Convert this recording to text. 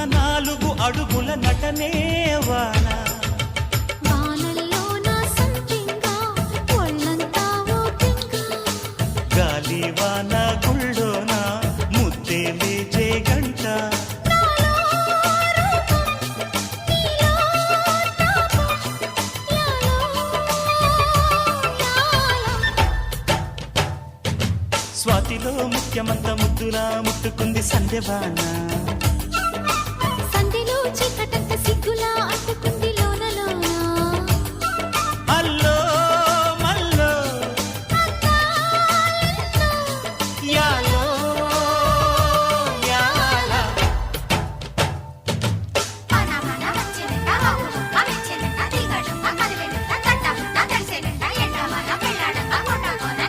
ఉన్న 4 అడుగుల నటనే వాన గాలి వాన గుళ్ళోన ముద్దే లేచే గంట స్వాతిలో ముఖ్యమంత ముద్దులా ముట్టుకుంది సంధ్యబాణ